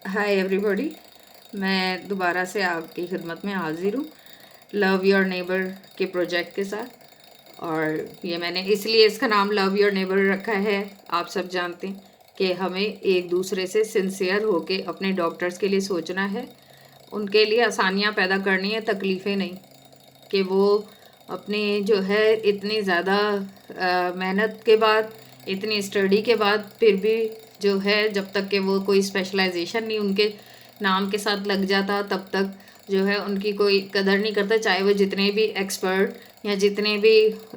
Hi everybody, मैं दोबारा से आपकी खिदमत में हाजिर हूँ लव योर नेबर के प्रोजेक्ट के साथ। और ये मैंने इसलिए इसका नाम लव योर नेबर रखा है। आप सब जानते हैं कि हमें एक दूसरे से सिंसियर होके अपने डॉक्टर्स के लिए सोचना है, उनके लिए आसानियाँ पैदा करनी है, तकलीफ़ें नहीं। कि वो अपने जो है इतनी ज़्यादा मेहनत के बाद, इतनी स्टडी के बाद फिर भी जो है जब तक कि वो कोई स्पेशलाइजेशन नहीं उनके नाम के साथ लग जाता तब तक जो है उनकी कोई कदर नहीं करता, चाहे वो जितने भी एक्सपर्ट या जितने भी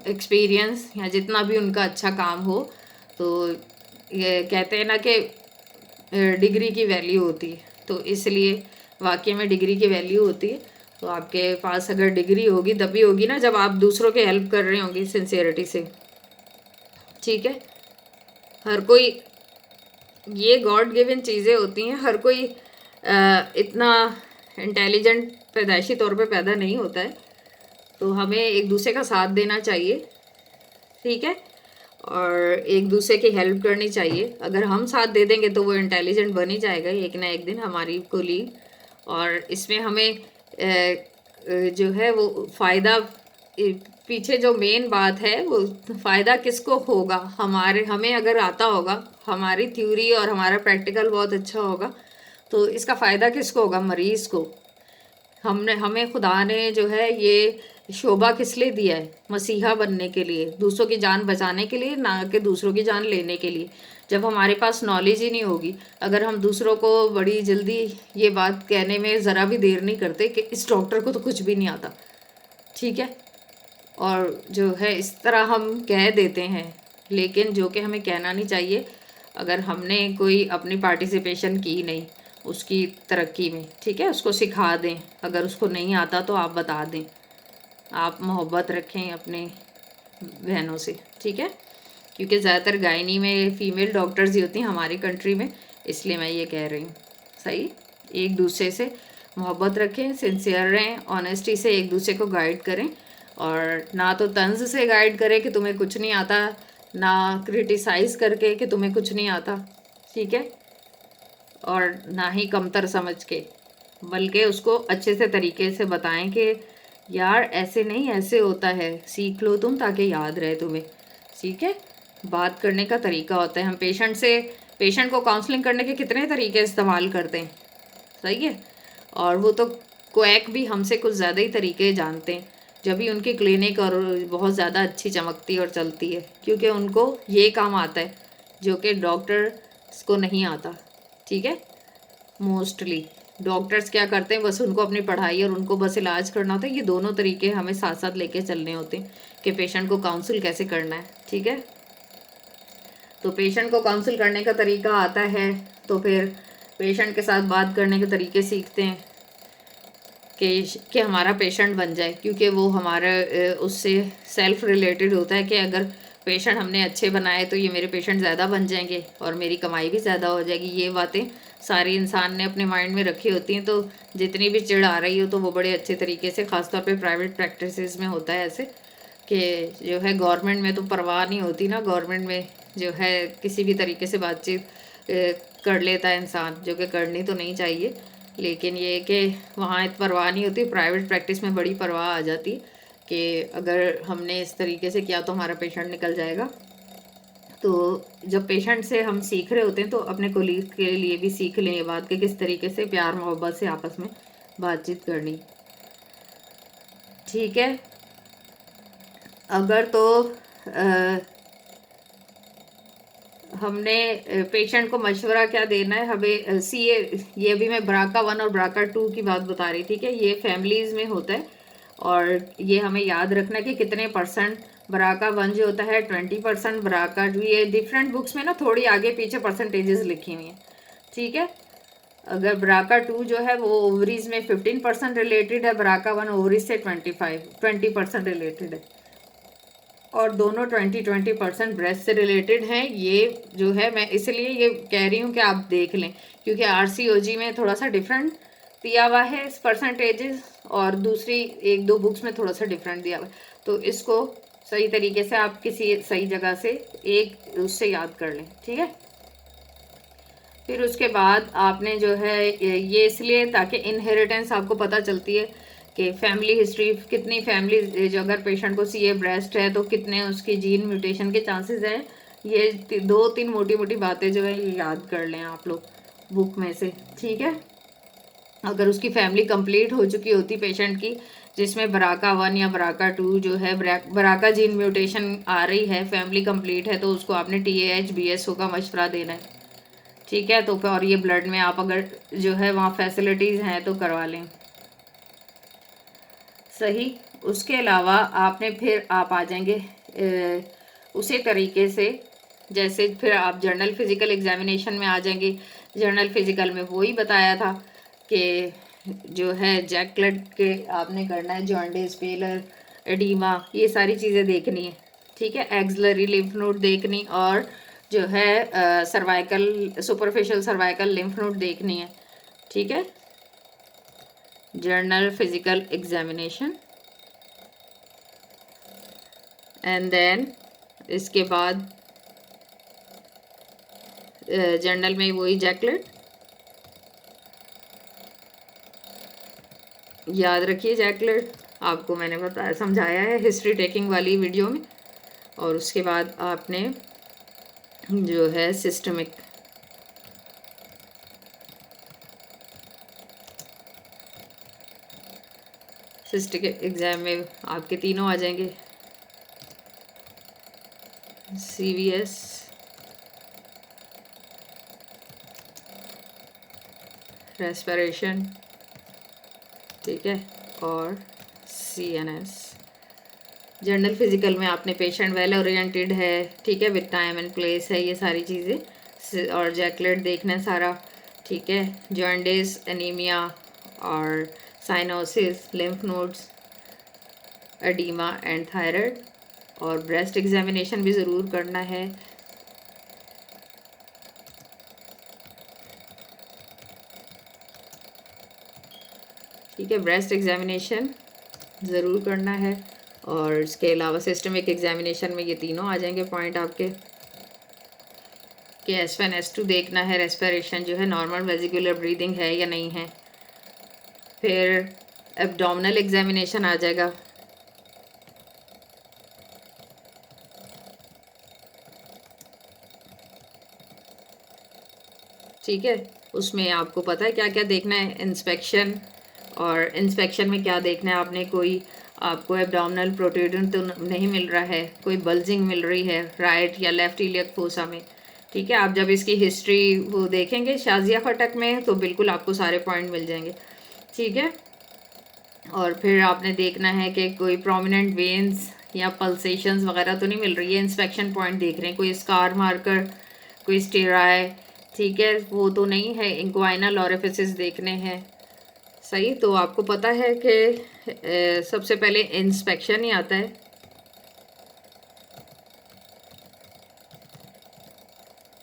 एक्सपीरियंस या जितना भी उनका अच्छा काम हो। तो ये कहते हैं ना कि डिग्री की वैल्यू होती है, तो इसलिए वाकई में डिग्री की वैल्यू होती है। तो आपके पास अगर डिग्री होगी तभी होगी ना जब आप दूसरों की हेल्प कर रहे होंगे सिंसियरिटी से। ठीक है, हर कोई, ये गॉड गिवन चीज़ें होती हैं, हर कोई इतना इंटेलिजेंट पैदाइशी तौर पे पैदा नहीं होता है। तो हमें एक दूसरे का साथ देना चाहिए, ठीक है, और एक दूसरे की हेल्प करनी चाहिए। अगर हम साथ दे देंगे तो वो इंटेलिजेंट बन ही जाएगा एक ना एक दिन हमारी कोलीग। और इसमें हमें जो है वो फ़ायदा, पीछे जो मेन बात है वो फ़ायदा किसको होगा, हमें अगर आता होगा, हमारी थ्योरी और हमारा प्रैक्टिकल बहुत अच्छा होगा तो इसका फ़ायदा किसको होगा, मरीज़ को। हमें खुदा ने जो है ये शोभा किस लिए दिया है, मसीहा बनने के लिए, दूसरों की जान बचाने के लिए, ना कि दूसरों की जान लेने के लिए। जब हमारे पास नॉलेज ही नहीं होगी, अगर हम दूसरों को बड़ी जल्दी ये बात कहने में ज़रा भी देर नहीं करते कि इस डॉक्टर को तो कुछ भी नहीं आता, ठीक है, और जो है इस तरह हम कह देते हैं, लेकिन जो कि हमें कहना नहीं चाहिए। अगर हमने कोई अपनी पार्टिसिपेशन की नहीं उसकी तरक्की में, ठीक है, उसको सिखा दें, अगर उसको नहीं आता तो आप बता दें। आप मोहब्बत रखें अपने बहनों से, ठीक है, क्योंकि ज़्यादातर गायनी में फ़ीमेल डॉक्टर्स ही होती हैं हमारी कंट्री में, इसलिए मैं ये कह रही हूँ। सही, एक दूसरे से मोहब्बत रखें, सिंसियर रहें, ऑनेस्टी से एक दूसरे को गाइड करें, और ना तो तंज से गाइड करें कि तुम्हें कुछ नहीं आता, ना क्रिटिसाइज़ करके कि तुम्हें कुछ नहीं आता, ठीक है, और ना ही कमतर समझ के, बल्कि उसको अच्छे से तरीके से बताएं कि यार ऐसे नहीं, ऐसे होता है, सीख लो तुम ताकि याद रहे तुम्हें, ठीक है। बात करने का तरीका होता है, हम पेशेंट को काउंसलिंग करने के कितने तरीके इस्तेमाल करते हैं, सही है, और वो तो क्वैक भी हमसे कुछ ज़्यादा ही तरीके जानते हैं, जब भी उनकी क्लिनिक और बहुत ज़्यादा अच्छी चमकती और चलती है, क्योंकि उनको ये काम आता है जो कि डॉक्टर्स को नहीं आता, ठीक है। मोस्टली डॉक्टर्स क्या करते हैं, बस उनको अपनी पढ़ाई और उनको बस इलाज करना होता है। ये दोनों तरीके हमें साथ साथ लेके चलने होते हैं कि पेशेंट को काउंसिल कैसे करना है, ठीक है। तो पेशेंट को काउंसिल करने का तरीका आता है तो फिर पेशेंट के साथ बात करने के तरीके सीखते हैं कि हमारा पेशेंट बन जाए, क्योंकि वो हमारा उससे सेल्फ रिलेटेड होता है कि अगर पेशेंट हमने अच्छे बनाए तो ये मेरे पेशेंट ज़्यादा बन जाएंगे और मेरी कमाई भी ज़्यादा हो जाएगी। ये बातें सारी इंसान ने अपने माइंड में रखी होती हैं, तो जितनी भी चिढ़ आ रही हो तो वो बड़े अच्छे तरीके से, ख़ासतौर पे प्राइवेट प्रैक्टिसेस में होता है ऐसे, कि जो है गवर्नमेंट में तो परवाह नहीं होती ना, गवर्नमेंट में जो है किसी भी तरीके से बातचीत कर लेता है इंसान, जो कि करनी तो नहीं चाहिए, लेकिन ये कि वहाँ इतनी परवाह नहीं होती। प्राइवेट प्रैक्टिस में बड़ी परवाह आ जाती कि अगर हमने इस तरीके से किया तो हमारा पेशेंट निकल जाएगा। तो जब पेशेंट से हम सीख रहे होते हैं तो अपने कोलीग के लिए भी सीख लें ये बात कि किस तरीके से प्यार मोहब्बत से आपस में बातचीत करनी, ठीक है। अगर तो हमने पेशेंट को मशवरा क्या देना है, हमें ये भी मैं BRCA1 और BRCA2 की बात बता रही थी कि ये फैमिलीज़ में होता है, और ये हमें याद रखना है कि कितने परसेंट BRCA1 जो होता है 20%, BRCA2, ये डिफरेंट बुक्स में ना थोड़ी आगे पीछे परसेंटेजेस लिखी हुई हैं, ठीक है। अगर BRCA2 जो है वो ओवरीज में 15% रिलेटेड है, BRCA1 ओवरीज से 20% रिलेटेड है, और दोनों 20% ब्रेस्ट से रिलेटेड हैं। ये जो है मैं इसलिए ये कह रही हूँ कि आप देख लें, क्योंकि RCOG में थोड़ा सा डिफरेंट दिया हुआ है इस परसेंटेजेस, और दूसरी एक दो बुक्स में थोड़ा सा डिफरेंट दिया हुआ है, तो इसको सही तरीके से आप किसी सही जगह से एक उससे याद कर लें, ठीक है। फिर उसके बाद आपने जो है ये इसलिए ताकि इनहेरिटेंस आपको पता चलती है कि फैमिली हिस्ट्री कितनी फैमिली, जो अगर पेशेंट को सीए ब्रेस्ट है तो कितने उसकी जीन म्यूटेशन के चांसेस हैं। ये 2-3 मोटी मोटी बातें जो है ये याद कर लें आप लोग बुक में से, ठीक है। अगर उसकी फैमिली कंप्लीट हो चुकी होती पेशेंट की, जिसमें BRCA1 या BRCA2 जो है BRCA जीन म्यूटेशन आ रही है, फैमिली कंप्लीट है, तो उसको आपने TAH BSO का मशवरा देना है, ठीक है। तो और ये ब्लड में आप अगर जो है वहाँ फैसिलिटीज़ हैं तो करवा लें, सही। उसके अलावा आपने फिर आप आ जाएंगे उसी तरीके से जैसे फिर आप जर्नल फिजिकल एग्जामिनेशन में आ जाएंगे। जर्नल फिजिकल में वही बताया था कि जो है जैकलेट के आपने करना है, जॉन्डिस, पेलर, एडीमा, ये सारी चीज़ें देखनी है, ठीक है। एक्सलरी लिम्फ नोड देखनी और जो है cervical, superficial cervical lymph node देखनी है, ठीक है। General physical examination and then इसके बाद जर्नल में वही जैकलेट, याद रखिए जैकलेट आपको मैंने बताया, समझाया है हिस्ट्री टेकिंग वाली वीडियो में। और उसके बाद आपने जो है सिस्टमिक, सिस्टिक एग्जाम में आपके तीनों आ जाएंगे, CVS, रेस्पिरेशन, ठीक है, और CNS। जर्नल फिजिकल में आपने पेशेंट वेल ओरिएंटेड है, ठीक है, विद टाइम एंड प्लेस है, ये सारी चीज़ें, और जैकलेट देखना है सारा, ठीक है। जॉन्डिस, एनीमिया और cyanosis, lymph nodes, oedema and thyroid, और ब्रेस्ट एग्जामिनेशन भी ज़रूर करना है, ठीक है। ब्रेस्ट एग्जामिनेशन ज़रूर करना है। और इसके अलावा सिस्टमिक एग्जामिनेशन में ये तीनों आ जाएंगे पॉइंट आपके, कि S1 S2 देखना है, रेस्पिरेशन जो है नॉर्मल वेजिकुलर ब्रीदिंग है या नहीं है। फिर एब्डोमिनल एग्जामिनेशन आ जाएगा, ठीक है। उसमें आपको पता है क्या क्या देखना है, इंस्पेक्शन, और इंस्पेक्शन में क्या देखना है आपने, कोई आपको एब्डोमिनल प्रोट्रूजन तो नहीं मिल रहा है, कोई बल्जिंग मिल रही है राइट या लेफ्ट इलियक फोसा में, ठीक है। आप जब इसकी हिस्ट्री वो देखेंगे शाजिया फटक में तो बिल्कुल आपको सारे पॉइंट मिल जाएंगे, ठीक है। और फिर आपने देखना है कि कोई प्रोमिनेंट वेन्स या पल्सेशंस वगैरह तो नहीं मिल रही है, इंस्पेक्शन पॉइंट देख रहे हैं, कोई स्कार मार्कर, कोई स्टेराई, ठीक है, वो तो नहीं है। इंक्वाइनल ऑरिफिसेस देखने हैं, सही। तो आपको पता है कि सबसे पहले इंस्पेक्शन ही आता है,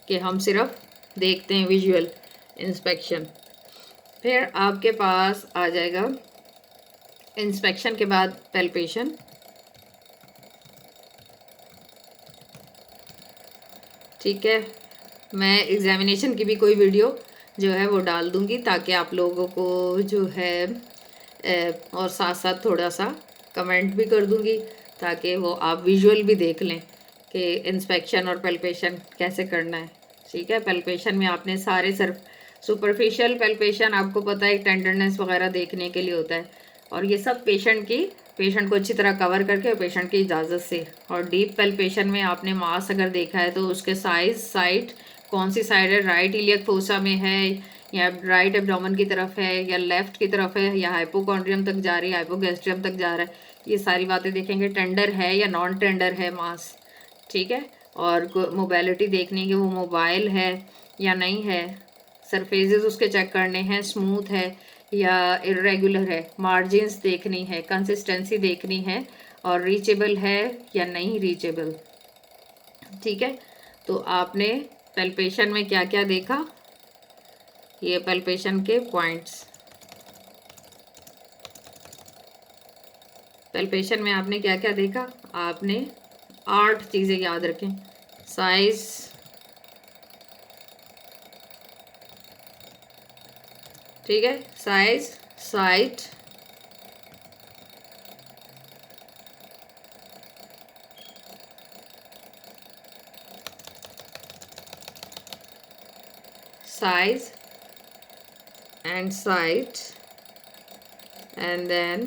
कि हम सिर्फ देखते हैं विजुअल इंस्पेक्शन। फिर आपके पास आ जाएगा इंस्पेक्शन के बाद पैल्पेशन, ठीक है। मैं एग्जामिनेशन की भी कोई वीडियो जो है वो डाल दूंगी ताकि आप लोगों को जो है और साथ साथ थोड़ा सा कमेंट भी कर दूंगी ताकि वो आप विजुअल भी देख लें कि इंस्पेक्शन और पैल्पेशन कैसे करना है, ठीक है। पैल्पेशन में आपने सारे सिर्फ सुपरफिशियल पैल्पेशन आपको पता है टेंडरनेस वगैरह देखने के लिए होता है, और ये सब पेशेंट को अच्छी तरह कवर करके पेशेंट की इजाज़त से। और डीप पैल्पेशन में आपने मास अगर देखा है तो उसके साइड कौन सी साइड है, राइट इलियक फोसा में है या राइट एब्डोमेन की तरफ है या लेफ्ट की तरफ है या हाइपोकॉन्ड्रियम तक जा रही है, हाइपोगैस्ट्रियम तक जा रहा है, ये सारी बातें देखेंगे। टेंडर है या नॉन टेंडर है मास, ठीक है। और मोबाइलिटी देखनी है कि वो मोबाइल है या नहीं है, सरफेसेस उसके चेक करने हैं, स्मूथ है या इरेगुलर है, मार्जिन्स देखनी है, कंसिस्टेंसी देखनी है, और रीचेबल है या नहीं रीचेबल, ठीक है। तो आपने पैल्पेशन में क्या क्या देखा, ये पैल्पेशन के पॉइंट्स। पैल्पेशन में आपने क्या क्या देखा, आपने 8 चीज़ें याद रखें, साइज, ठीक है, size, site, size and site, and then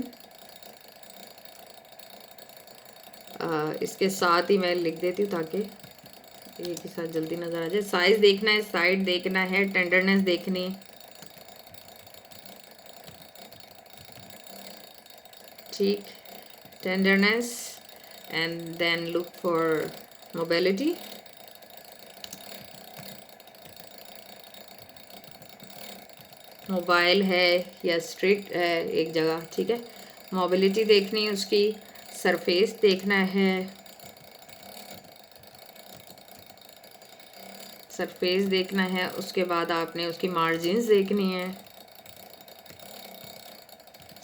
इसके साथ ही मैं लिख देती हूँ ताकि एक ही साथ जल्दी नज़र आ जाए। साइज देखना है, साइट देखना है, टेंडरनेस देखनी है, ठीक, tenderness, and then look for mobility. Mobile है या स्ट्रिक्ट है एक जगह, ठीक है। मोबिलिटी देखनी है उसकी, सरफेस देखना है, सरफेस देखना है, उसके बाद आपने उसकी मार्जिन्स देखनी है।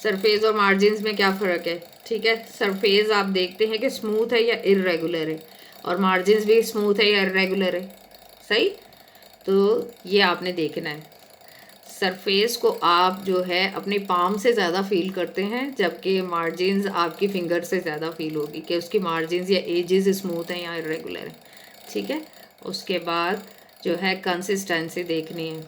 सरफेस और मार्जिन्स में क्या फ़र्क है, ठीक है। सरफेस आप देखते हैं कि स्मूथ है या इरेगुलर है, और मार्जिन्स भी स्मूथ है या इरेगुलर है, सही। तो ये आपने देखना है। सरफेस को आप जो है अपनी पाम से ज़्यादा फील करते हैं, जबकि मार्जिन्स आपकी फिंगर से ज़्यादा फील होगी कि उसकी मार्जिन्स या एजेस स्मूथ हैं या इरेगुलर है, ठीक है। उसके बाद जो है कंसिस्टेंसी देखनी है।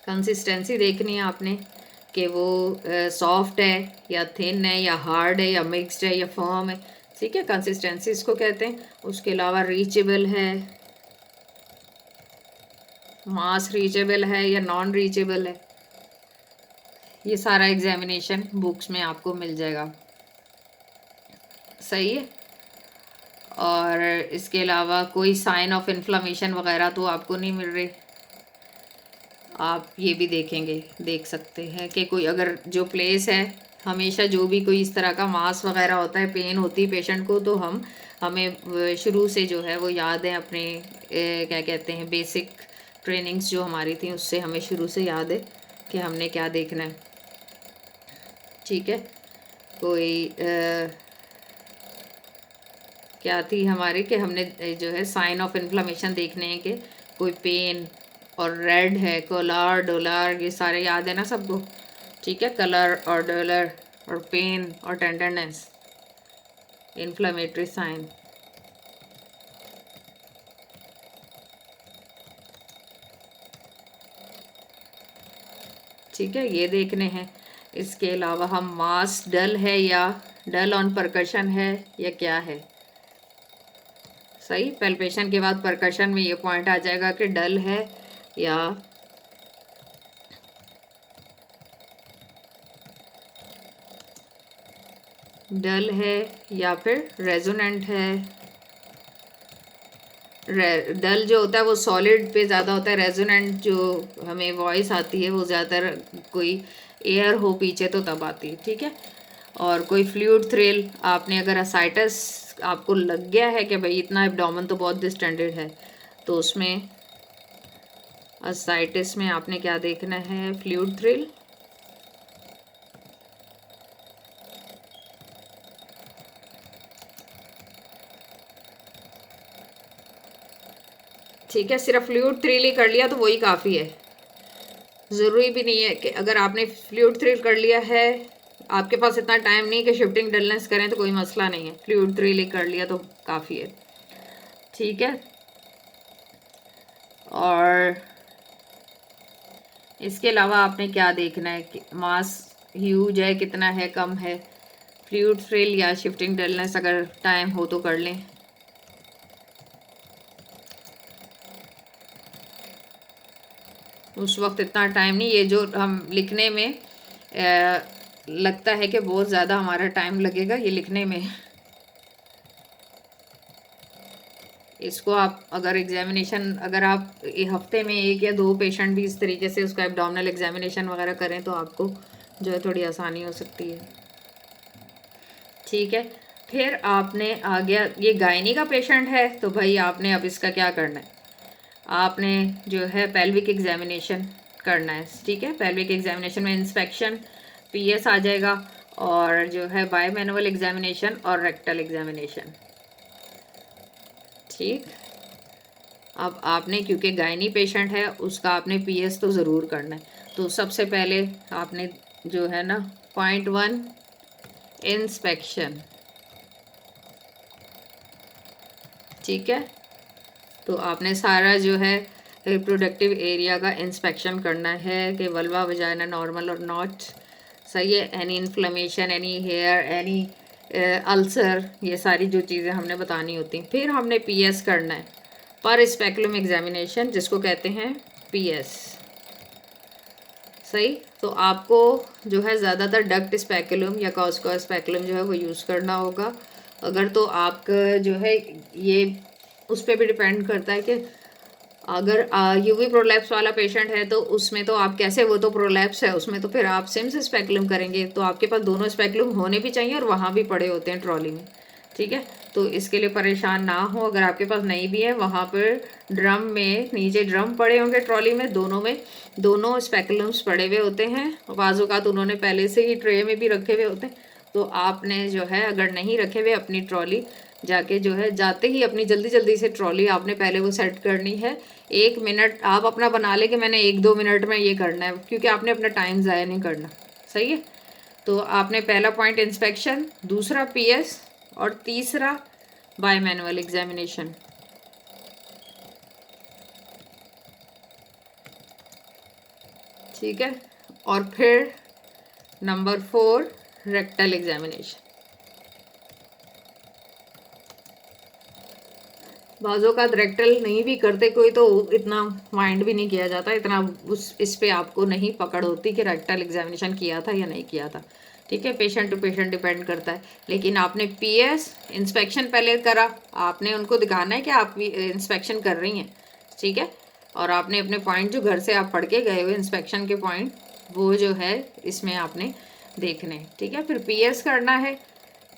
कंसिस्टेंसी देखनी है आपने कि वो सॉफ्ट है या थिन है या हार्ड है या मिक्स्ड है या फर्म है, ठीक है। कंसिस्टेंसी इसको कहते हैं। उसके अलावा रीचेबल है, मास रीचेबल है या नॉन रीचेबल है, ये सारा एग्जामिनेशन बुक्स में आपको मिल जाएगा, सही है। और इसके अलावा कोई साइन ऑफ इन्फ्लामेशन वगैरह तो आपको नहीं मिल रही, आप ये भी देखेंगे, देख सकते हैं कि कोई अगर जो प्लेस है, हमेशा जो भी कोई इस तरह का मास वगैरह होता है, पेन होती है पेशेंट को, तो हमें शुरू से जो है वो याद है अपने क्या कहते हैं बेसिक ट्रेनिंग्स जो हमारी थी, उससे हमें शुरू से याद है कि हमने क्या देखना है, ठीक है। कोई क्या थी हमारे कि हमने जो है साइन ऑफ इन्फ्लामेशन देखने हैं कि कोई पेन और रेड है, कलर, डोलर, ये सारे याद है ना सबको, ठीक है। कलर और डोलर और पेन और टेंडरनेस, इन्फ्लामेटरी साइन, ठीक है, ये देखने हैं। इसके अलावा हम मास डल है या डल ऑन परकशन है या क्या है, सही। पेल्पेशन के बाद परकशन में ये पॉइंट आ जाएगा कि डल है या डल है या फिर रेजोनेंट है। डल जो होता है वो सॉलिड पे ज़्यादा होता है, रेजोनेंट जो हमें वॉइस आती है वो ज़्यादातर कोई एयर हो पीछे तो तब आती है, ठीक है। और कोई फ्लूइड थ्रिल, आपने अगर असाइटस आपको लग गया है कि भाई इतना एब्डोमेन तो बहुत डिस्टेंडेड है, तो उसमें असाइटिस में आपने क्या देखना है, फ्लूइड थ्रिल, ठीक है। सिर्फ फ्लूइड थ्रिल ही कर लिया तो वही काफ़ी है, ज़रूरी भी नहीं है कि अगर आपने फ्लूइड थ्रिल कर लिया है, आपके पास इतना टाइम नहीं कि शिफ्टिंग डलनेस करें, तो कोई मसला नहीं है, फ्लूइड थ्रिल ही कर लिया तो काफ़ी है, ठीक है। और इसके अलावा आपने क्या देखना है कि मास ह्यूज है, कितना है, कम है, फ्लूइड थ्रिल या शिफ्टिंग डलनेस अगर टाइम हो तो कर लें। उस वक्त इतना टाइम नहीं, ये जो हम लिखने में लगता है कि बहुत ज़्यादा हमारा टाइम लगेगा ये लिखने में, इसको आप अगर एग्जामिनेशन अगर आप हफ्ते में 1 या 2 पेशेंट भी इस तरीके से उसका एब्डोमिनल एग्जामिनेशन वगैरह करें तो आपको जो है थोड़ी आसानी हो सकती है, ठीक है। फिर आपने आ गया, ये गायनी का पेशेंट है, तो भाई आपने अब इसका क्या करना है, आपने जो है पेल्विक एग्जामिनेशन करना है, ठीक है। पेल्विक एग्जामिनेशन में इंस्पेक्शन पीएस आ जाएगा, और जो है बाय मैनुअल एग्जामिनेशन और रेक्टल एग्जामिनेशन, ठीक। अब आपने, क्योंकि गायनी पेशेंट है, उसका आपने पीएस तो ज़रूर करना है। तो सबसे पहले आपने जो है ना, पॉइंट 1 इंस्पेक्शन, ठीक है। तो आपने सारा जो है रिप्रोडक्टिव एरिया का इंस्पेक्शन करना है कि वल्वा वजाइना नॉर्मल और नॉट, सही है। Any inflammation, any hair, any ulcer, ये सारी जो चीज़ें हमने बतानी होती। फिर हमने पीएस करना है, पर स्पेकुलम एग्जामिनेशन, जिसको कहते हैं पीएस, सही। तो आपको जो है ज़्यादातर डक्ट स्पेकुलम या कॉस्को स्पेकुलम जो है वो यूज़ करना होगा। अगर तो आपका जो है ये उस पर भी डिपेंड करता है कि अगर यूवी प्रोलैप्स वाला पेशेंट है तो उसमें तो आप कैसे, वो तो प्रोलैप्स है, उसमें तो फिर आप सिम्स स्पेकुलम करेंगे। तो आपके पास दोनों स्पेकुलम होने भी चाहिए और वहाँ भी पड़े होते हैं ट्रॉली में, ठीक है। तो इसके लिए परेशान ना हो। अगर आपके पास नहीं भी है, वहाँ पर ड्रम में नीचे ड्रम पड़े होंगे ट्रॉली में, दोनों में दोनों स्पेकुलम्स पड़े हुए होते हैं। बाज़ों का तो उन्होंने पहले से ही ट्रे में भी रखे हुए होते हैं। तो आपने जो है, अगर नहीं रखे हुए, अपनी ट्रॉली जाके जो है, जाते ही अपनी जल्दी जल्दी से ट्रॉली आपने पहले वो सेट करनी है। 1 मिनट आप अपना बना ले कि मैंने 1-2 मिनट में ये करना है, क्योंकि आपने अपना टाइम ज़ाया नहीं करना, सही है। तो आपने पहला पॉइंट इंस्पेक्शन, दूसरा पीएस और तीसरा बाय मैनुअल एग्जामिनेशन, ठीक है। और फिर नंबर 4 रेक्टल एग्जामिनेशन। बाज़ों का रेक्टल नहीं भी करते कोई तो इतना माइंड भी नहीं किया जाता, इतना इस पे आपको नहीं पकड़ होती कि रेक्टल एग्जामिनेशन किया था या नहीं किया था, ठीक है। पेशेंट टू पेशेंट डिपेंड करता है। लेकिन आपने पीएस इंस्पेक्शन पहले करा, आपने उनको दिखाना है कि आप इंस्पेक्शन कर रही हैं, ठीक है। और आपने अपने पॉइंट जो घर से आप पढ़ के गए हुए इंस्पेक्शन के पॉइंट, वो जो है इसमें आपने देखने, ठीक है। फिर पीएस करना है।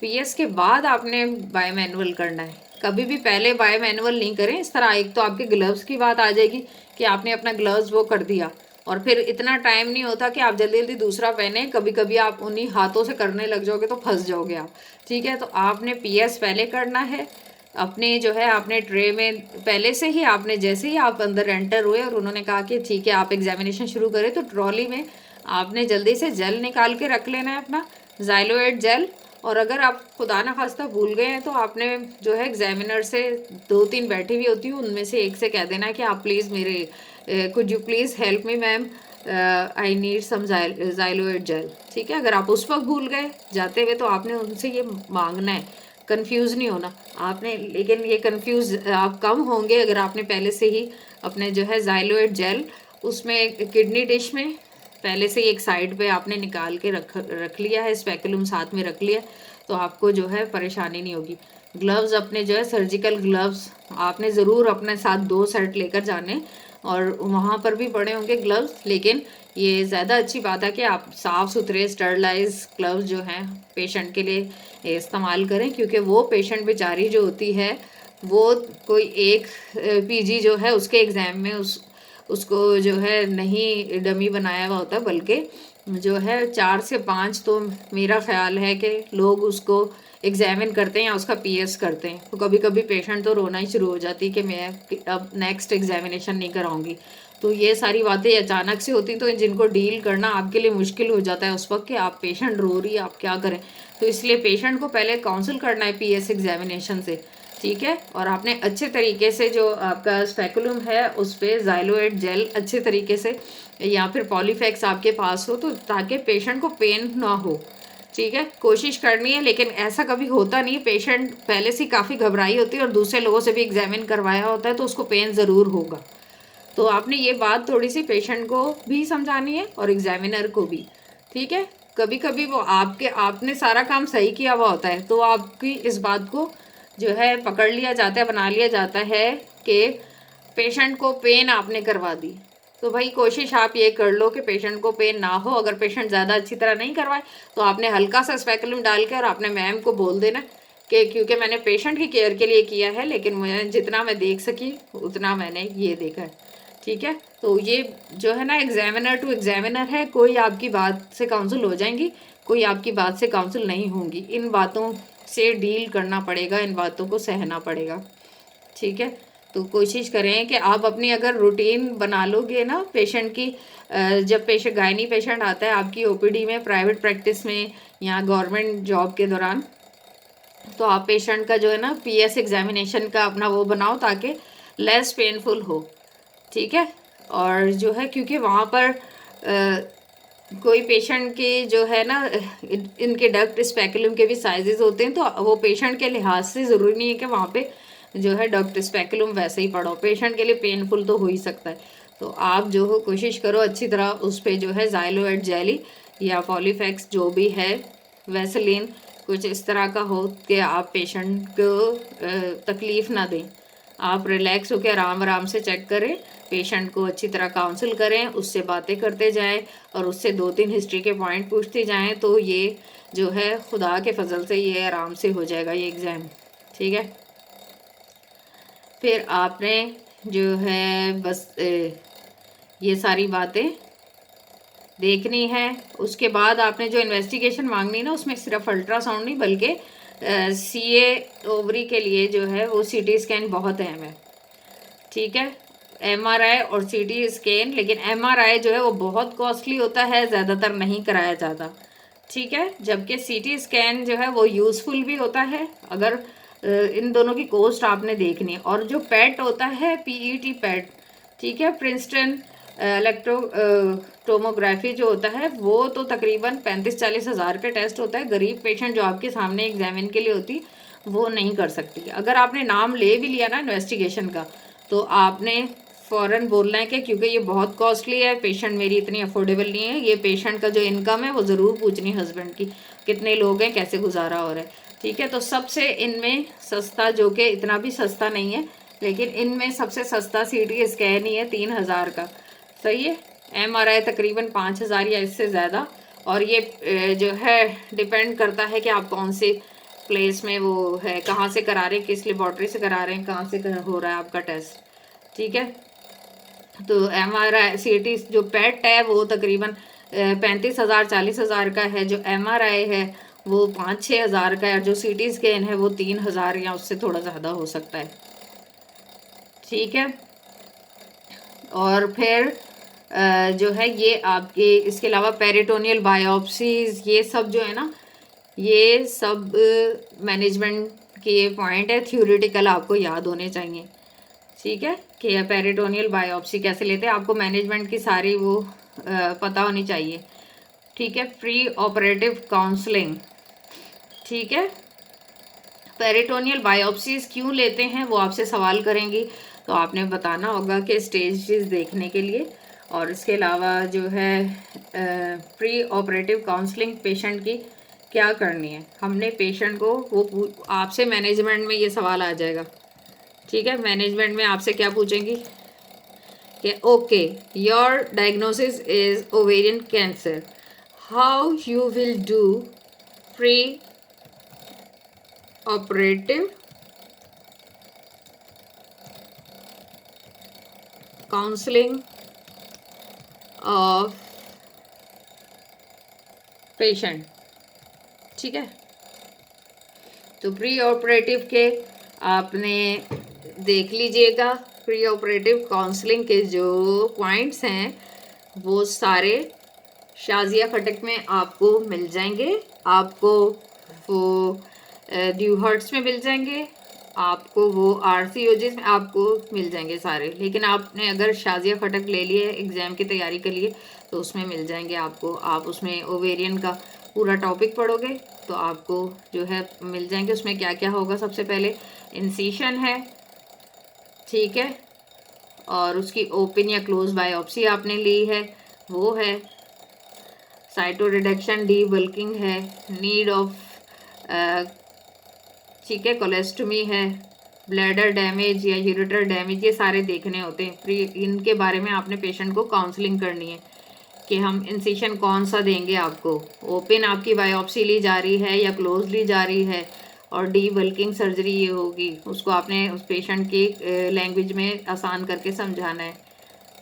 पीएस के बाद आपने बाय मैनुअल करना है। कभी भी पहले बाय मैनुअल नहीं करें इस तरह। एक तो आपके ग्लव्स की बात आ जाएगी कि आपने अपना ग्लव्स वो कर दिया, और फिर इतना टाइम नहीं होता कि आप जल्दी जल्दी दूसरा पहने। कभी कभी आप उन्हीं हाथों से करने लग जाओगे तो फंस जाओगे आप, ठीक है। तो आपने पीएस पहले करना है। अपने जो है, आपने ट्रे में पहले से ही, आपने जैसे ही आप अंदर एंटर हुए और उन्होंने कहा कि ठीक है आप एग्जामिनेशन शुरू करें, तो ट्रॉली में आपने जल्दी से जेल निकाल के रख लेना है, अपना ज़ाइलोएड जेल। और अगर आप खुदा ना खास्ता भूल गए हैं तो आपने जो है एग्जामिनर से, 2-3 बैठी हुई होती हूँ, उनमें से एक से कह देना कि आप प्लीज़ मेरे could you please help me ma'am, I need some xyloid gel, ठीक है। अगर आप उस वक्त भूल गए जाते हुए तो आपने उनसे ये मांगना है, कंफ्यूज नहीं होना आपने। लेकिन ये कंफ्यूज आप कम होंगे अगर आपने पहले से ही अपने जो है ज़ाइलोएड जेल, उसमें किडनी डिश में पहले से ही एक साइड पे आपने निकाल के रख लिया है, स्पेकुलम साथ में रख लिया, तो आपको जो है परेशानी नहीं होगी। ग्लव्स अपने जो है, सर्जिकल ग्लव्स आपने ज़रूर अपने साथ 2 सेट लेकर जाने, और वहाँ पर भी पड़े होंगे ग्लव्स। लेकिन ये ज़्यादा अच्छी बात है कि आप साफ़ सुथरे स्टरलाइज ग्लव्स जो हैं पेशेंट के लिए इस्तेमाल करें, क्योंकि वो पेशेंट बेचारी जो होती है, वो कोई एक पीजी जो है उसके एग्ज़ाम में उसको जो है नहीं डमी बनाया हुआ होता, बल्कि जो है 4 से 5 तो मेरा ख्याल है कि लोग उसको एग्जामिन करते हैं या उसका पीएस करते हैं। तो कभी कभी पेशेंट तो रोना ही शुरू हो जाती कि मैं अब नेक्स्ट एग्जामिनेशन नहीं कराऊंगी। तो ये सारी बातें अचानक से होती, तो जिनको डील करना आपके लिए मुश्किल हो जाता है उस वक्त कि आप, पेशेंट रो रही है, आप क्या करें। तो इसलिए पेशेंट को पहले काउंसिल करना है पीएस एग्जामिनेशन से, ठीक है। और आपने अच्छे तरीके से जो आपका स्पेकुलम है उस पर ज़ाइलोएड जेल अच्छे तरीके से, या फिर पॉलीफैक्स आपके पास हो, तो ताकि पेशेंट को पेन ना हो, ठीक है। कोशिश करनी है, लेकिन ऐसा कभी होता नहीं। पेशेंट पहले से काफ़ी घबराई होती है और दूसरे लोगों से भी एग्जामिन करवाया होता है, तो उसको पेन ज़रूर होगा। तो आपने ये बात थोड़ी सी पेशेंट को भी समझानी है और एग्जामिनर को भी, ठीक है। कभी कभी वो आपने सारा काम सही किया हुआ होता है, तो आपकी इस बात को जो है पकड़ लिया जाता है, बना लिया जाता है कि पेशेंट को पेन आपने करवा दी। तो भाई कोशिश आप ये कर लो कि पेशेंट को पेन ना हो। अगर पेशेंट ज़्यादा अच्छी तरह नहीं करवाए तो आपने हल्का सा स्पेकुलम डाल के और आपने मैम को बोल देना कि क्योंकि मैंने पेशेंट की केयर के लिए किया है, लेकिन मैं जितना मैं देख सकी उतना मैंने ये देखा है, ठीक है। तो ये जो है ना, एग्जामिनर टू एग्जामिनर है। कोई आपकी बात से काउंसिल हो जाएंगी, कोई आपकी बात से काउंसिल नहीं होंगी। इन बातों से डील करना पड़ेगा, इन बातों को सहना पड़ेगा, ठीक है। तो कोशिश करें कि आप अपनी अगर रूटीन बना लोगे ना पेशेंट की, जब पेशेंट गायनी पेशेंट आता है आपकी ओपीडी में, प्राइवेट प्रैक्टिस में या गवर्नमेंट जॉब के दौरान, तो आप पेशेंट का जो है ना पीएस एग्जामिनेशन का अपना वो बनाओ ताकि लेस पेनफुल हो, ठीक है। और जो है क्योंकि वहाँ पर कोई पेशेंट के जो है ना इनके डक्ट स्पेकुलम के भी साइजेस होते हैं, तो वो पेशेंट के लिहाज से ज़रूरी नहीं है कि वहाँ पे जो है डक्ट स्पेकुलम वैसे ही पड़ो, पेशेंट के लिए पेनफुल तो हो ही सकता है। तो आप जो हो कोशिश करो अच्छी तरह उस पर जो है ज़ाइलोएड जेली या पॉलीफैक्स जो भी है, वैसलीन कुछ इस तरह का हो कि आप पेशेंट को तकलीफ़ ना दें। आप रिलैक्स होकर आराम आराम से चेक करें, पेशेंट को अच्छी तरह काउंसिल करें, उससे बातें करते जाएं और उससे 2-3 हिस्ट्री के पॉइंट पूछते जाएं, तो ये जो है खुदा के फजल से ये आराम से हो जाएगा ये एग्ज़ाम, ठीक है। फिर आपने जो है बस ये सारी बातें देखनी है। उसके बाद आपने जो इन्वेस्टिगेशन मांगनी ना, उसमें सिर्फ अल्ट्रासाउंड नहीं बल्कि सीए ओवरी के लिए जो है वो सीटी स्कैन बहुत अहम है, ठीक है। एमआरआई और सीटी स्कैन, लेकिन एमआरआई जो है वो बहुत कॉस्टली होता है, ज़्यादातर नहीं कराया जाता, ठीक है। जबकि सीटी स्कैन जो है वो यूज़फुल भी होता है, अगर इन दोनों की कॉस्ट आपने देखनी है। और जो पेट होता है पीईटी पेट, ठीक है, प्रिंसटन इलेक्ट्रोटोमोग्राफी जो होता है वो तो तकरीबन 35-40 हज़ार का टेस्ट होता है। गरीब पेशेंट जो आपके सामने एग्जामिन के लिए होती वो नहीं कर सकती। अगर आपने नाम ले भी लिया ना इन्वेस्टिगेशन का, तो आपने फ़ौरन बोलना है कि क्योंकि ये बहुत कॉस्टली है, पेशेंट मेरी इतनी अफोर्डेबल नहीं है, ये पेशेंट का जो इनकम है वो ज़रूर पूछनी हस्बैंड की, कितने लोग हैं, कैसे गुजारा हो रहा है, ठीक है। तो सबसे इनमें सस्ता, जो कि इतना भी सस्ता नहीं है, लेकिन इनमें सबसे सस्ता सीटी स्कैन ही है 3,000 का, सही है। एमआरआई तकरीबन 5,000 या इससे ज़्यादा। और ये जो है डिपेंड करता है कि आप कौन से प्लेस में वो है, कहाँ से करा रहे हैं, किस लेबॉर्ट्री से करा रहे हैं, कहाँ से हो रहा है आपका टेस्ट, ठीक है। तो एमआरआई सीटी जो पेट है वो तकरीबन 35,000 40,000 का है, जो एमआरआई है वो 5-6 हज़ार का है, और जो सीटी स्कैन है वो 3,000 या उससे थोड़ा ज़्यादा हो सकता है, ठीक है। और फिर जो है ये आपके इसके अलावा पेरिटोनियल बायोप्सीज, ये सब जो है ना, ये सब मैनेजमेंट के पॉइंट है, थ्योरेटिकल आपको याद होने चाहिए, ठीक है, कि पेरिटोनियल बायोप्सी कैसे लेते हैं, आपको मैनेजमेंट की सारी वो पता होनी चाहिए, ठीक है। प्री ऑपरेटिव काउंसलिंग, ठीक है। पेरिटोनियल बायोप्सीज क्यों लेते हैं वो आपसे सवाल करेंगी, तो आपने बताना होगा कि स्टेजेस देखने के लिए। और इसके अलावा जो है प्री ऑपरेटिव काउंसलिंग पेशेंट की क्या करनी है, हमने पेशेंट को वो आपसे मैनेजमेंट में ये सवाल आ जाएगा, ठीक है। मैनेजमेंट में आपसे क्या पूछेंगी कि okay your diagnosis is ovarian cancer, how you will do pre operative counselling of patient, ठीक है। तो प्री ऑपरेटिव के आपने देख लीजिएगा, प्री ऑपरेटिव काउंसलिंग के जो पॉइंट्स हैं वो सारे शाजिया खटक में आपको मिल जाएंगे, आपको वो ड्यूहर्ट्स में मिल जाएंगे, आपको वो आरसीओजीज में आपको मिल जाएंगे सारे। लेकिन आपने अगर शाजिया खटक ले लिए एग्ज़ाम की तैयारी के लिए तो उसमें मिल जाएंगे आपको, आप उसमें ओवेरियन का पूरा टॉपिक पढ़ोगे तो आपको जो है मिल जाएंगे। उसमें क्या क्या होगा, सबसे पहले इंसिशन है, ठीक है, और उसकी ओपन या क्लोज बायोप्सी आपने ली है वो है, साइटो रिडक्शन डी बल्किंग है, नीड ऑफ ठीक है कोलेस्टोमी है, ब्लैडर डैमेज या यूरेटर डैमेज, ये सारे देखने होते हैं। प्री इनके बारे में आपने पेशेंट को काउंसलिंग करनी है कि हम इंसिशन कौन सा देंगे आपको, ओपन आपकी बायोप्सी ली जा रही है या क्लोज ली जा रही है, और डी बल्किंग सर्जरी ये होगी, उसको आपने उस पेशेंट की लैंग्वेज में आसान करके समझाना है,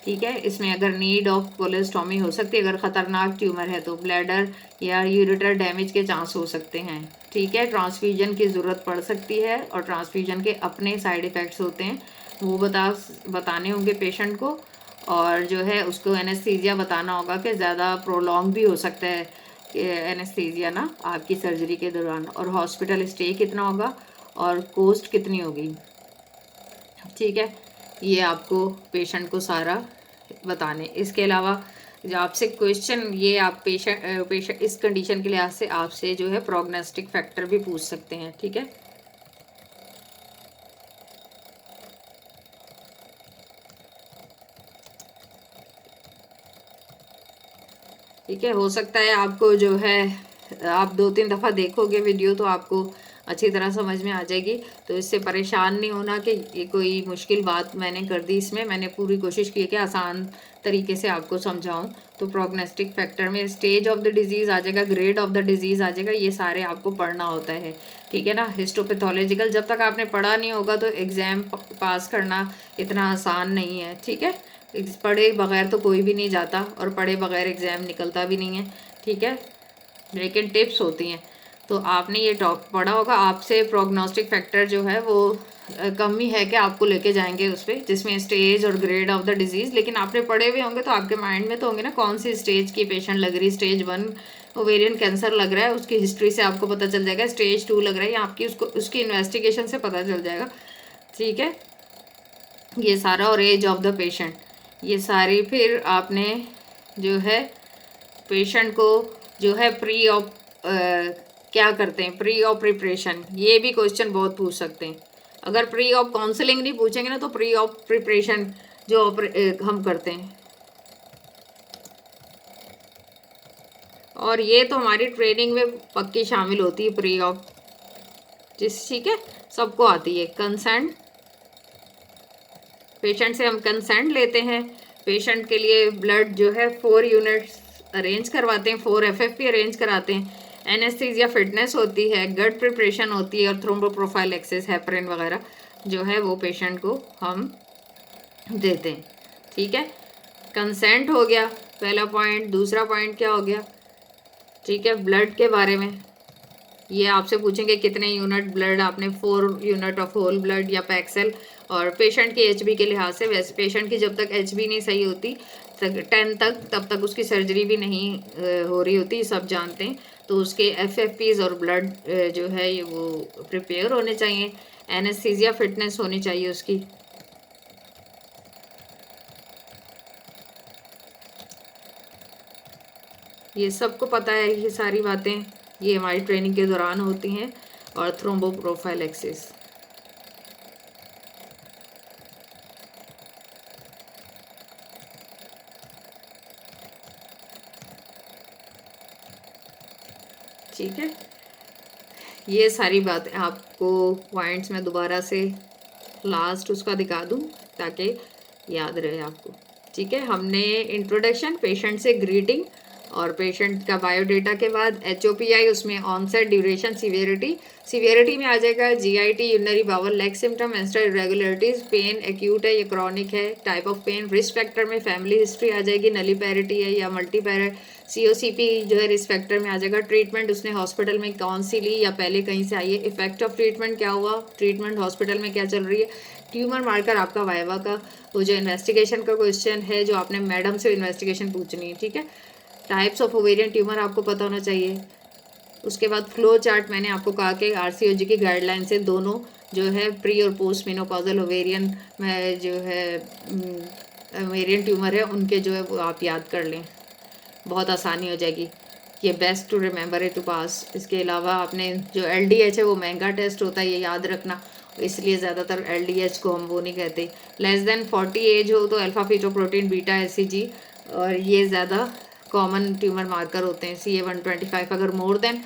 ठीक है। इसमें अगर नीड ऑफ कोलेस्टॉमी हो सकती है, अगर ख़तरनाक ट्यूमर है तो ब्लैडर या यूरेटर डैमेज के चांस हो सकते हैं। ठीक है। ट्रांसफ्यूजन की ज़रूरत पड़ सकती है और ट्रांसफ्यूजन के अपने साइड इफ़ेक्ट्स होते हैं, वो बताने होंगे पेशेंट को। और जो है उसको एनेस्थीसिया बताना होगा कि ज़्यादा प्रोलॉन्ग भी हो सकता है एनेस्थीसिया ना आपकी सर्जरी के दौरान, और हॉस्पिटल स्टे कितना होगा और कॉस्ट कितनी होगी। ठीक है। ये आपको पेशेंट को सारा बताने। इसके अलावा जो आपसे क्वेश्चन ये आप पेशेंट इस कंडीशन के लिहाज से आपसे जो है प्रोग्नोस्टिक फैक्टर भी पूछ सकते हैं। ठीक है। ठीक है। हो सकता है आपको जो है आप 2-3 दफ़ा देखोगे वीडियो तो आपको अच्छी तरह समझ में आ जाएगी, तो इससे परेशान नहीं होना कि ये कोई मुश्किल बात मैंने कर दी। इसमें मैंने पूरी कोशिश की है कि आसान तरीके से आपको समझाऊं। तो प्रोग्नोस्टिक फैक्टर में स्टेज ऑफ द डिजीज़ आ जाएगा, ग्रेड ऑफ द डिजीज़ आ जाएगा, ये सारे आपको पढ़ना होता है। ठीक है ना। हिस्टोपैथोलॉजिकल जब तक आपने पढ़ा नहीं होगा तो एग्ज़ाम पास करना इतना आसान नहीं है। ठीक है। पढ़े बगैर तो कोई भी नहीं जाता और पढ़े बगैर एग्ज़ाम निकलता भी नहीं है। ठीक है। लेकिन टिप्स होती हैं, तो आपने ये टॉप पढ़ा होगा। आपसे प्रोग्नोस्टिक फैक्टर जो है वो कम ही है कि आपको लेके जाएंगे उस पर, जिसमें स्टेज और ग्रेड ऑफ द डिजीज़, लेकिन आपने पढ़े हुए होंगे तो आपके माइंड में तो होंगे ना कौन सी स्टेज की पेशेंट लग रही। स्टेज 1 ओवेरियन कैंसर लग रहा है, उसकी हिस्ट्री से आपको पता चल जाएगा। स्टेज 2 लग रहा है या आपकी उसकी इन्वेस्टिगेशन से पता चल जाएगा। ठीक है। ये सारा, और एज ऑफ द पेशेंट, ये सारी। फिर आपने जो है पेशेंट को जो है प्री ऑप क्या करते हैं, प्री ऑप प्रिपरेशन, ये भी क्वेश्चन बहुत पूछ सकते हैं। अगर प्री ऑप काउंसलिंग नहीं पूछेंगे ना तो प्री ऑप प्रिपरेशन जो हम करते हैं, और ये तो हमारी ट्रेनिंग में पक्की शामिल होती है प्री ऑप। ठीक है। सबको आती है। कंसेंट, पेशेंट से हम कंसेंट लेते हैं। पेशेंट के लिए ब्लड जो है 4 यूनिट्स अरेंज करवाते हैं, 4 FFP अरेंज कराते हैं। एनेस्थीसिया फिटनेस होती है, गट प्रिपरेशन होती है, और थ्रोम्बोप्रोफाइलेक्सिस हेपरिन वगैरह जो है वो पेशेंट को हम देते हैं। ठीक है। कंसेंट हो गया पहला पॉइंट। दूसरा पॉइंट क्या हो गया, ठीक है, ब्लड के बारे में। ये आपसे पूछेंगे कितने यूनिट ब्लड आपने, 4 यूनिट ऑफ होल ब्लड या पैक्सेल। और पेशेंट की HB के लिहाज से, वैसे पेशेंट की जब तक HB नहीं सही होती 10 तक, तब तक उसकी सर्जरी भी नहीं हो रही होती, सब जानते हैं। तो उसके FFPs और ब्लड जो है ये वो प्रिपेयर होने चाहिए। एनेस्थीसिया फिटनेस होनी चाहिए उसकी। ये सबको पता है, ये सारी बातें ये हमारी ट्रेनिंग के दौरान होती हैं। और थ्रोम्बोप्रोफाइलेक्सिस, ठीक है। ये सारी बातें आपको पॉइंट्स में दोबारा से लास्ट उसका दिखा दूं ताकि याद रहे आपको। ठीक है। हमने इंट्रोडक्शन, पेशेंट से ग्रीटिंग और पेशेंट का बायोडेटा के बाद HOPI, उसमें ऑनसेट, ड्यूरेशन, सीवियरिटी। सीवियरिटी में आ जाएगा GIT, urinary bowel, leg symptom, menstrual irregularities, pain acute है या क्रॉनिक है, type of pain. Risk factor में फैमिली हिस्ट्री आ जाएगी, नलीपैरिटी है या मल्टीपैर। COCP जो है रिस्क फैक्टर में आ जाएगा। ट्रीटमेंट उसने हॉस्पिटल में कौन सी ली या पहले कहीं से आई है। इफेक्ट ऑफ ट्रीटमेंट क्या हुआ, ट्रीटमेंट हॉस्पिटल में क्या चल रही है। ट्यूमर मार्कर आपका वाइवा का वो जो इन्वेस्टिगेशन का क्वेश्चन है जो आपने मैडम से इन्वेस्टिगेशन पूछनी है। ठीक है। टाइप्स ऑफ ओवेरियन ट्यूमर आपको पता होना चाहिए। उसके बाद फ्लो चार्ट, मैंने आपको कहा कि RCOG की गाइडलाइन से दोनों जो है प्री और पोस्ट मेनोपॉजल ओवेरियन में जो है ओवेरियन ट्यूमर है उनके जो है वो आप याद कर लें, बहुत आसानी हो जाएगी। ये best to remember it to pass. इसके अलावा आपने जो LDH है वो महंगा टेस्ट होता है, ये याद रखना, इसलिए ज़्यादातर LDH को हम वो नहीं कहते। लेस देन 40 एज हो तो अल्फा फीटोप्रोटीन, बीटा SCG, और ये ज़्यादा कॉमन ट्यूमर मार्कर होते हैं। CA-125, अगर मोर देन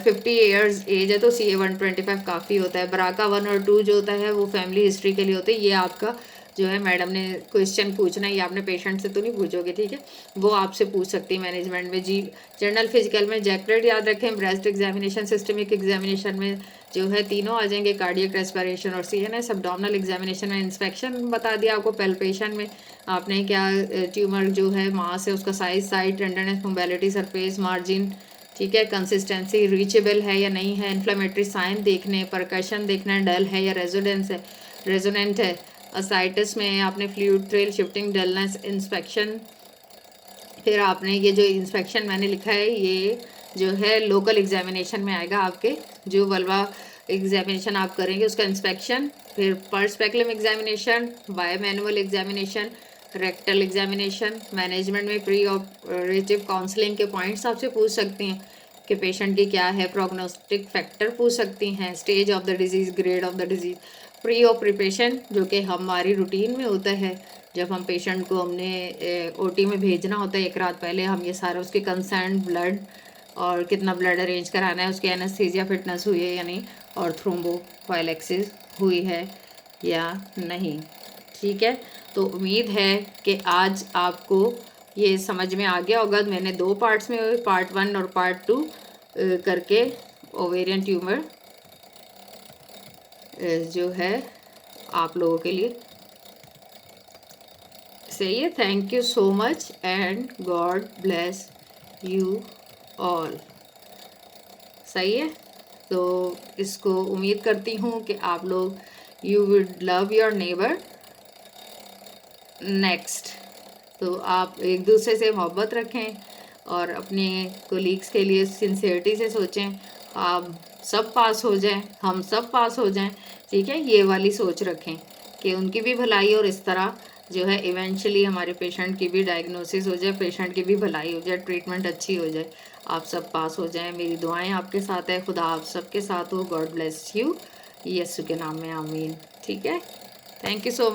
50 ईयर्स एज है तो CA-125 काफ़ी होता है। BRCA 1 और 2 जो होता है वो फैमिली हिस्ट्री के लिए होता है। ये आपका जो है मैडम ने क्वेश्चन पूछना है, ये आपने पेशेंट से तो नहीं पूछोगे, ठीक है, वो आपसे पूछ सकती है मैनेजमेंट में जी। जनरल फिजिकल में जैक ब्लड याद रखें, ब्रेस्ट एग्जामिनेशन, सिस्टमिक एग्जामिनेशन में जो है तीनों आ जाएंगे, कार्डियक, रेस्पिरेशन और सीएनएस। एब्डोमिनल एग्जामिनेशन में इंस्पेक्शन बता दिया आपको, पैल्पेशन में आपने क्या ट्यूमर जो है मास है उसका size, site, tenderness, mobility, surface margin, ठीक है, कंसिस्टेंसी, रीचेबल है या नहीं है, इन्फ्लेमेटरी साइन देखने, परकशन देखना है, डल है या रेजोनेंट है। असाइटिस में आपने fluid thrill, shifting, dullness, inspection. फिर आपने ये जो इंस्पेक्शन मैंने लिखा है ये जो है लोकल एग्जामिनेशन में आएगा, आपके जो वल्वा एग्जामिनेशन आप करेंगे उसका इंस्पेक्शन। फिर per speculum examination, bimanual examination, rectal examination. Management में प्री ऑपरेटिव काउंसलिंग के पॉइंट्स आपसे पूछ सकती हैं कि पेशेंट की क्या है, प्रोग्नोस्टिक फैक्टर पूछ सकती हैं, stage of the disease, grade of the disease, pre op preparation जो कि हमारी रूटीन में होता है जब हम पेशेंट को हमने ओटी में भेजना होता है, एक रात पहले हम ये सारा उसके कंसर्न ब्लड और कितना ब्लड अरेंज कराना है, उसकी एनेस्थीसिया फिटनेस हुई है या नहीं, और थ्रोम्बोफाइलेक्सिस हुई है या नहीं, ठीक है। तो उम्मीद है कि आज आपको ये समझ में आ गया होगा। मैंने 2 पार्ट्स में, पार्ट 1 और पार्ट 2 करके ओवेरियन ट्यूमर जो है आप लोगों के लिए सही है। Thank you so much and God bless you all. सही है, तो इसको उम्मीद करती हूँ कि आप लोग you with love your neighbour next. तो आप एक दूसरे से मोहब्बत रखें और अपने कोलीग्स के लिए सिंसियरिटी से सोचें, आप सब पास हो जाएं, हम सब पास हो जाएं, ठीक है, ये वाली सोच रखें कि उनकी भी भलाई और इस तरह जो है इवेंचुअली हमारे पेशेंट की भी डायग्नोसिस हो जाए, पेशेंट की भी भलाई हो जाए, ट्रीटमेंट अच्छी हो जाए, आप सब पास हो जाएं। मेरी दुआएं आपके साथ है, खुदा आप सबके साथ हो। गॉड ब्लेस यू, यीशु के नाम में आमीन, ठीक है। Thank you so much.